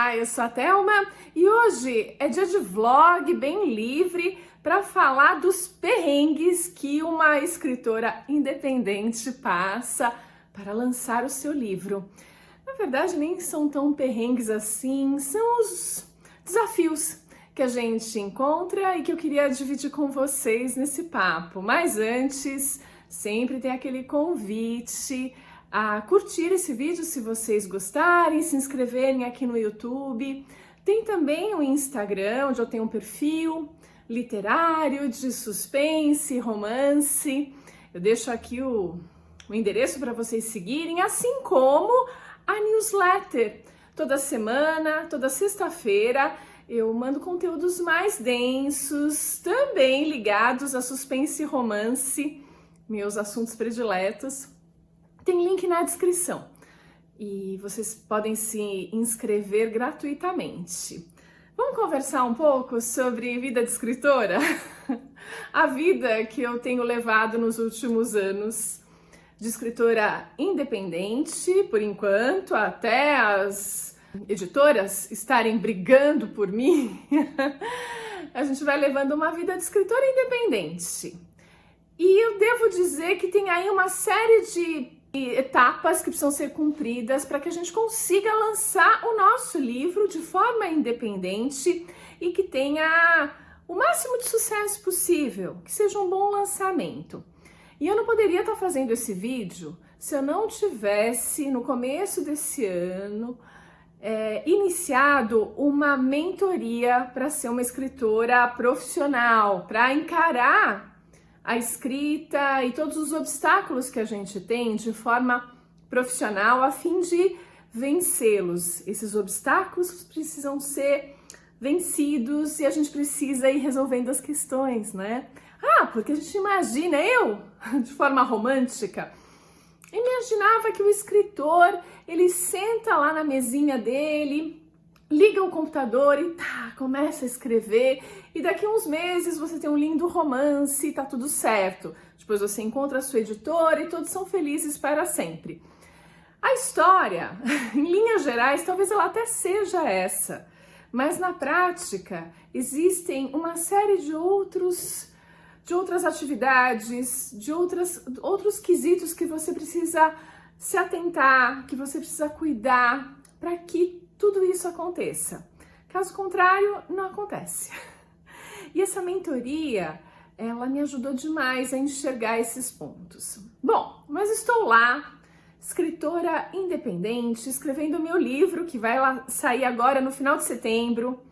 Olá, eu sou a Thelma e hoje é dia de vlog bem livre para falar dos perrengues que uma escritora independente passa para lançar o seu livro. Na verdade, nem são tão perrengues assim, são os desafios que a gente encontra e que eu queria dividir com vocês nesse papo. Mas antes, sempre tem aquele convite a curtir esse vídeo se vocês gostarem, se inscreverem aqui no YouTube. Tem também o Instagram, onde eu tenho um perfil literário de suspense, romance. Eu deixo aqui o endereço para vocês seguirem, assim como a newsletter. Toda semana, toda sexta-feira, eu mando conteúdos mais densos, também ligados a suspense e romance, meus assuntos prediletos. Tem link na descrição e vocês podem se inscrever gratuitamente. Vamos conversar um pouco sobre vida de escritora? A vida que eu tenho levado nos últimos anos de escritora independente, por enquanto, até as editoras estarem brigando por mim. A gente vai levando uma vida de escritora independente. E eu devo dizer que tem aí uma série de etapas que precisam ser cumpridas para que a gente consiga lançar o nosso livro de forma independente e que tenha o máximo de sucesso possível, que seja um bom lançamento. E eu não poderia estar fazendo esse vídeo se eu não tivesse, no começo desse ano, iniciado uma mentoria para ser uma escritora profissional, para encarar a escrita e todos os obstáculos que a gente tem de forma profissional a fim de vencê-los. Esses obstáculos precisam ser vencidos e a gente precisa ir resolvendo as questões, né? Porque a gente imagina, eu, de forma romântica, imaginava que o escritor, ele senta lá na mesinha dele, liga o computador e começa a escrever, e daqui a uns meses você tem um lindo romance e tá tudo certo. Depois você encontra a sua editora e todos são felizes para sempre. A história, em linhas gerais, talvez ela até seja essa, mas na prática existem uma série de outras atividades, de outros quesitos que você precisa se atentar, que você precisa cuidar para que tudo isso aconteça. Caso contrário, não acontece. E essa mentoria, ela me ajudou demais a enxergar esses pontos. Bom, mas estou lá, escritora independente, escrevendo o meu livro, que vai sair agora no final de setembro.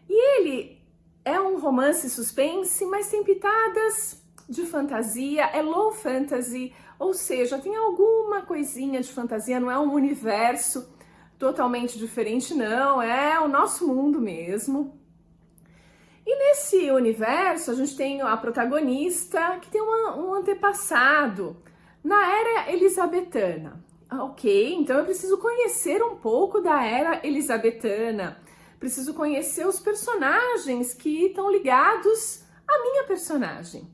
E ele é um romance suspense, mas tem pitadas de fantasia, é low fantasy, ou seja, tem alguma coisinha de fantasia, não é um universo totalmente diferente, não, é o nosso mundo mesmo. E nesse universo a gente tem a protagonista que tem um antepassado na era elizabetana. Ok, então eu preciso conhecer um pouco da era elizabetana, preciso conhecer os personagens que estão ligados à minha personagem.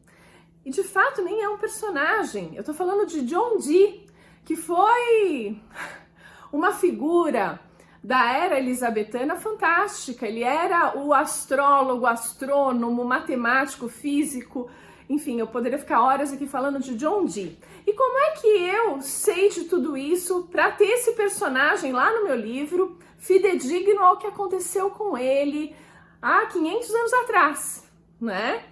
E de fato nem é um personagem, eu tô falando de John Dee, que foi uma figura da era elizabetana fantástica. Ele era o astrólogo, astrônomo, matemático, físico, enfim, eu poderia ficar horas aqui falando de John Dee. E como é que eu sei de tudo isso para ter esse personagem lá no meu livro, fidedigno ao que aconteceu com ele há 500 anos atrás, né?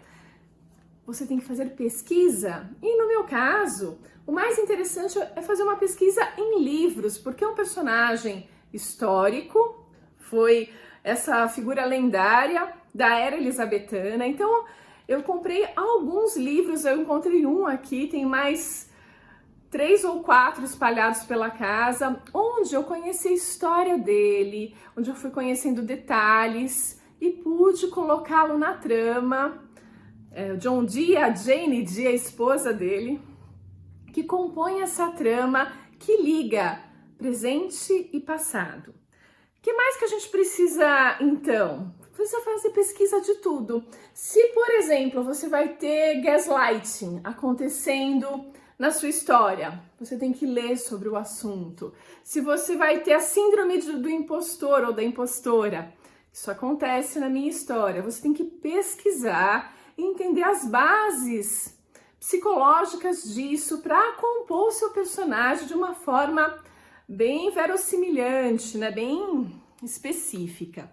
Você tem que fazer pesquisa, e no meu caso, o mais interessante é fazer uma pesquisa em livros, porque é um personagem histórico, foi essa figura lendária da era elizabetana. Então, eu comprei alguns livros, eu encontrei um aqui, tem mais 3 ou 4 espalhados pela casa, onde eu conheci a história dele, onde eu fui conhecendo detalhes e pude colocá-lo na trama. John Dee, a Jane Dee, a esposa dele, que compõe essa trama que liga presente e passado. O que mais que a gente precisa, então? Precisa fazer pesquisa de tudo. Se, por exemplo, você vai ter gaslighting acontecendo na sua história, você tem que ler sobre o assunto. Se você vai ter a síndrome do impostor ou da impostora, isso acontece na minha história. Você tem que pesquisar e entender as bases psicológicas disso para compor o seu personagem de uma forma bem verossimilhante, né? Bem específica.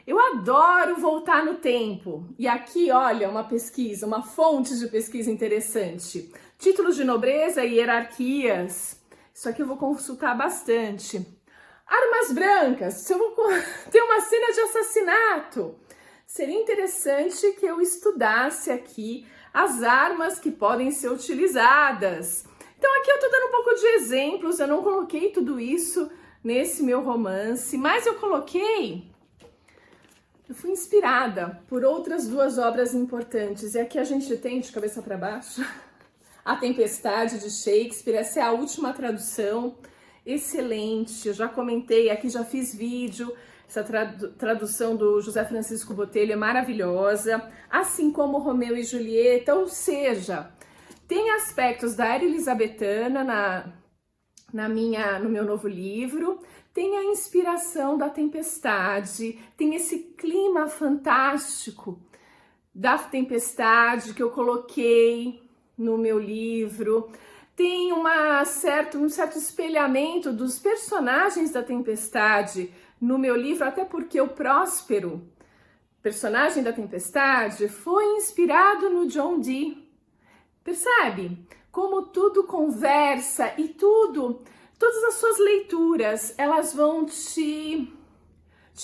Eu adoro voltar no tempo. E aqui, olha, uma pesquisa, uma fonte de pesquisa interessante. Títulos de nobreza e hierarquias. Isso aqui eu vou consultar bastante. Armas brancas. Se eu vou ter uma cena de assassinato, seria interessante que eu estudasse aqui as armas que podem ser utilizadas. Então aqui eu tô dando um pouco de exemplos, eu não coloquei tudo isso nesse meu romance, mas eu fui inspirada por outras duas obras importantes. E aqui a gente tem, de cabeça para baixo, A Tempestade de Shakespeare. Essa é a última tradução, excelente. Eu já comentei aqui, já fiz vídeo. Essa tradução do José Francisco Botelho é maravilhosa, assim como Romeu e Julieta, ou seja, tem aspectos da era elisabetana no meu novo livro, tem a inspiração da Tempestade, tem esse clima fantástico da Tempestade que eu coloquei no meu livro, tem um certo espelhamento dos personagens da Tempestade no meu livro, até porque o Próspero, personagem da Tempestade, foi inspirado no John Dee. Percebe? Como tudo conversa e todas as suas leituras, elas vão te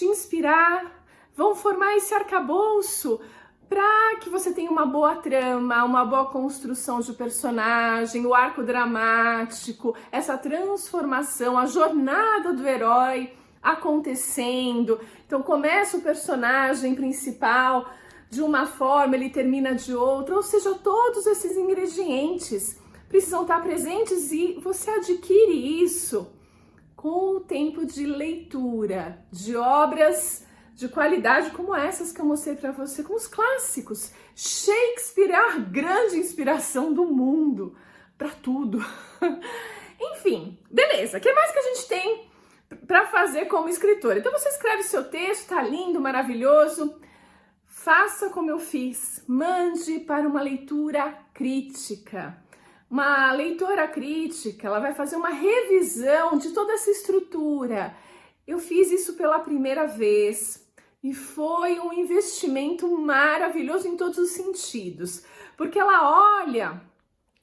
inspirar, vão formar esse arcabouço para que você tenha uma boa trama, uma boa construção de personagem, o arco dramático, essa transformação, a jornada do herói acontecendo. Então começa o personagem principal de uma forma, ele termina de outra, ou seja, todos esses ingredientes precisam estar presentes e você adquire isso com o tempo de leitura de obras de qualidade como essas que eu mostrei para você, como os clássicos. Shakespeare é a grande inspiração do mundo para tudo. Enfim, beleza, o que mais que a gente tem para fazer como escritora? Então você escreve seu texto, tá lindo, maravilhoso. Faça como eu fiz, mande para uma leitura crítica. Uma leitora crítica, ela vai fazer uma revisão de toda essa estrutura. Eu fiz isso pela primeira vez e foi um investimento maravilhoso em todos os sentidos, porque ela olha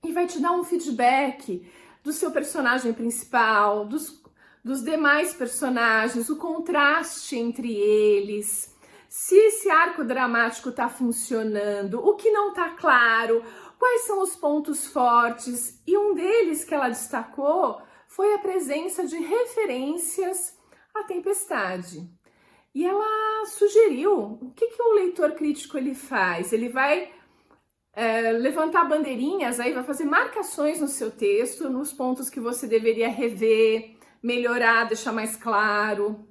e vai te dar um feedback do seu personagem principal, dos demais personagens, o contraste entre eles, se esse arco dramático está funcionando, o que não está claro, quais são os pontos fortes, e um deles que ela destacou foi a presença de referências à Tempestade. E ela sugeriu o que o leitor crítico ele faz, ele vai levantar bandeirinhas, aí vai fazer marcações no seu texto, nos pontos que você deveria rever, melhorar, deixar mais claro,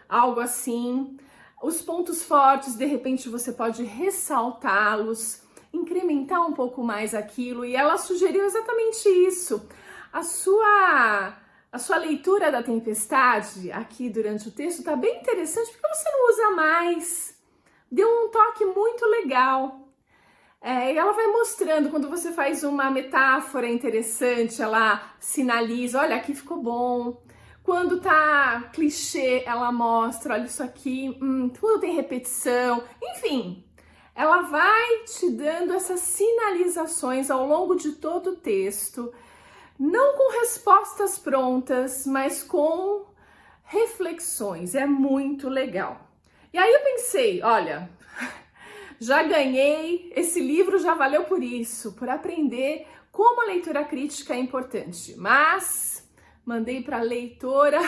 algo assim. Os pontos fortes, de repente, você pode ressaltá-los, incrementar um pouco mais aquilo, e ela sugeriu exatamente isso. A sua leitura da Tempestade aqui durante o texto tá bem interessante, porque você não usa mais. Deu um toque muito legal. E ela vai mostrando, quando você faz uma metáfora interessante, ela sinaliza, olha, aqui ficou bom. Quando tá clichê, ela mostra, olha isso aqui, quando tem repetição, enfim. Ela vai te dando essas sinalizações ao longo de todo o texto, não com respostas prontas, mas com reflexões. É muito legal. E aí eu pensei, olha, já ganhei, esse livro já valeu por isso, por aprender como a leitura crítica é importante. Mas mandei para a leitora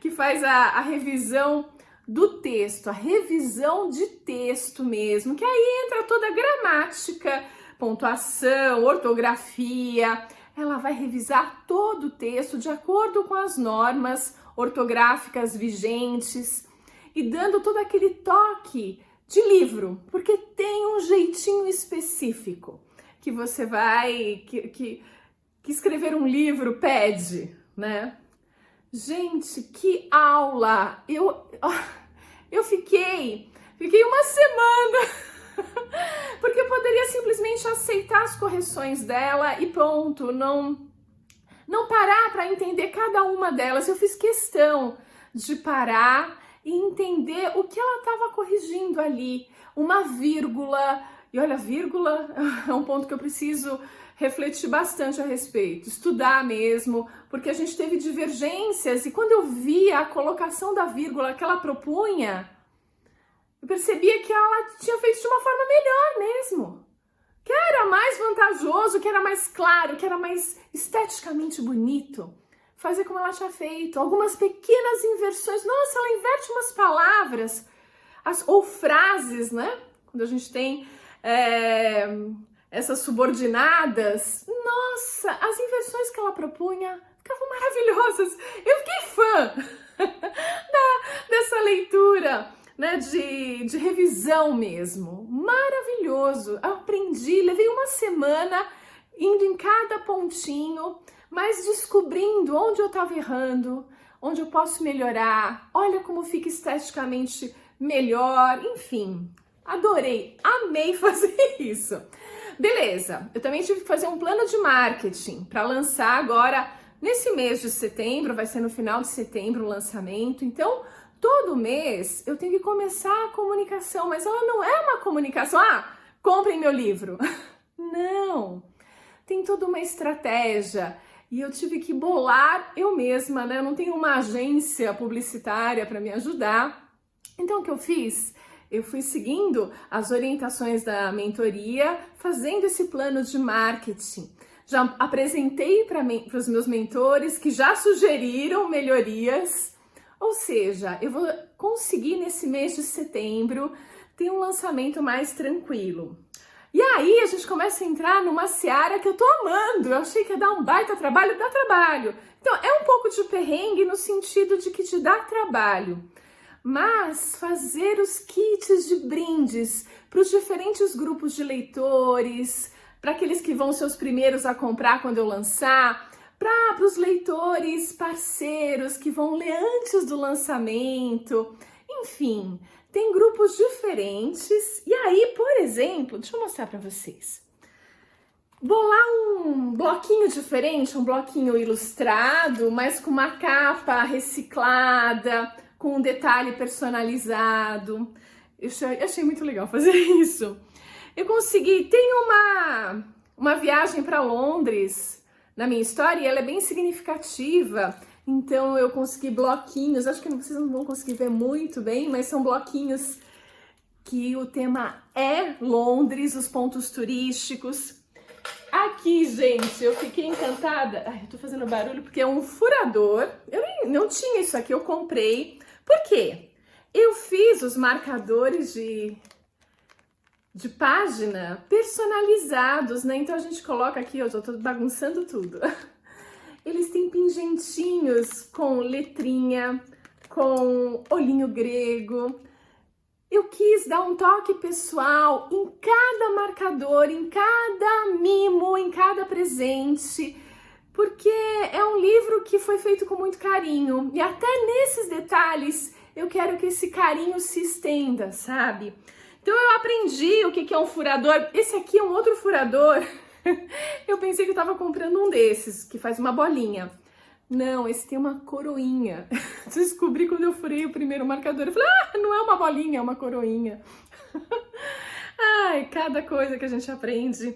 que faz a revisão do texto, a revisão de texto mesmo, que aí entra toda a gramática, pontuação, ortografia. Ela vai revisar todo o texto de acordo com as normas ortográficas vigentes e dando todo aquele toque de livro, porque tem um jeitinho específico que você vai, que que escrever um livro pede, né? Gente, que aula! Eu fiquei uma semana, porque eu poderia simplesmente aceitar as correções dela e pronto, não parar para entender cada uma delas. Eu fiz questão de parar e entender o que ela estava corrigindo ali, uma vírgula. E olha, vírgula é um ponto que eu preciso refletir bastante a respeito, estudar mesmo, porque a gente teve divergências e quando eu via a colocação da vírgula que ela propunha, eu percebia que ela tinha feito de uma forma melhor mesmo, que era mais vantajoso, que era mais claro, que era mais esteticamente bonito fazer como ela tinha feito. Algumas pequenas inversões, nossa, ela inverte umas palavras ou frases, né? Quando a gente tem essas subordinadas, nossa, as inversões que ela propunha ficavam maravilhosas. Eu fiquei fã dessa leitura, né, de revisão mesmo. Maravilhoso. Eu aprendi, levei uma semana indo em cada pontinho, mas descobrindo onde eu estava errando, onde eu posso melhorar. Olha como fica esteticamente melhor, enfim. Adorei, amei fazer isso. Beleza, eu também tive que fazer um plano de marketing para lançar agora nesse mês de setembro, vai ser no final de setembro o lançamento. Então, todo mês eu tenho que começar a comunicação, mas ela não é uma comunicação, comprem meu livro. Não, tem toda uma estratégia e eu tive que bolar eu mesma, né? Eu não tenho uma agência publicitária para me ajudar. Então, o que eu fiz? Eu fui seguindo as orientações da mentoria, fazendo esse plano de marketing. Já apresentei para os meus mentores que já sugeriram melhorias. Ou seja, eu vou conseguir nesse mês de setembro ter um lançamento mais tranquilo. E aí a gente começa a entrar numa seara que eu tô amando. Eu achei que ia dar um baita trabalho, dá trabalho. Então é um pouco de perrengue no sentido de que te dá trabalho. Mas fazer os kits de brindes para os diferentes grupos de leitores, para aqueles que vão ser os primeiros a comprar quando eu lançar, para os leitores parceiros que vão ler antes do lançamento, enfim, tem grupos diferentes. E aí, por exemplo, deixa eu mostrar para vocês. Bolar um bloquinho diferente, um bloquinho ilustrado, mas com uma capa reciclada, com um detalhe personalizado. Eu achei muito legal fazer isso. Eu consegui, tem uma viagem para Londres na minha história e ela é bem significativa, então eu consegui bloquinhos, acho que vocês não vão conseguir ver muito bem, mas são bloquinhos que o tema é Londres, os pontos turísticos. Aqui, gente, eu fiquei encantada. Ai, eu tô fazendo barulho porque é um furador. Eu não tinha isso aqui, eu comprei. Por quê? Eu fiz os marcadores de página personalizados, né? Então a gente coloca aqui, eu já tô bagunçando tudo. Eles têm pingentinhos com letrinha, com olhinho grego. Eu quis dar um toque pessoal em cada marcador, em cada mimo, em cada presente, porque é um livro que foi feito com muito carinho. E até nesses detalhes eu quero que esse carinho se estenda, sabe? Então eu aprendi o que é um furador. Esse aqui é um outro furador. Eu pensei que eu tava comprando um desses, que faz uma bolinha. Não, esse tem uma coroinha. Descobri quando eu furei o primeiro marcador. Eu falei, não é uma bolinha, é uma coroinha. Ai, cada coisa que a gente aprende.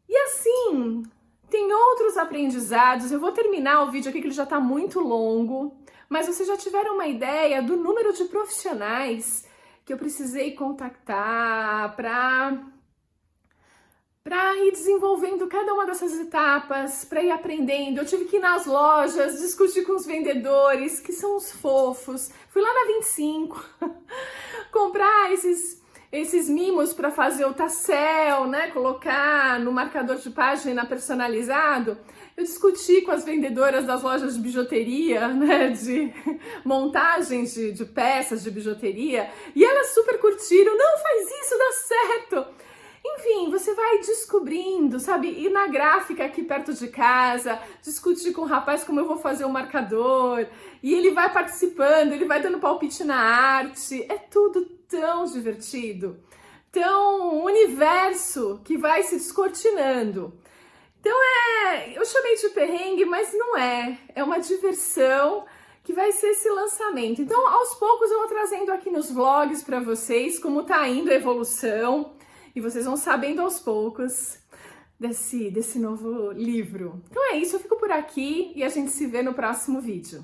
E assim, tem outros aprendizados. Eu vou terminar o vídeo aqui, que ele já tá muito longo. Mas vocês já tiveram uma ideia do número de profissionais que eu precisei contactar para ir desenvolvendo cada uma dessas etapas, para ir aprendendo. Eu tive que ir nas lojas, discutir com os vendedores, que são os fofos. Fui lá na 25, comprar esses mimos para fazer o tassel, né? Colocar no marcador de página personalizado. Eu discuti com as vendedoras das lojas de bijuteria, né? De montagens de peças de bijuteria. E elas super curtiram. Não, faz isso, dá certo. Enfim, você vai descobrindo, sabe? Ir na gráfica aqui perto de casa, discutir com o rapaz como eu vou fazer o marcador, e ele vai participando, ele vai dando palpite na arte. É tudo tão divertido. Então, um universo que vai se descortinando. Então eu chamei de perrengue, mas não é. É uma diversão que vai ser esse lançamento. Então, aos poucos eu vou trazendo aqui nos vlogs para vocês como tá indo a evolução e vocês vão sabendo aos poucos desse novo livro. Então é isso, eu fico por aqui e a gente se vê no próximo vídeo.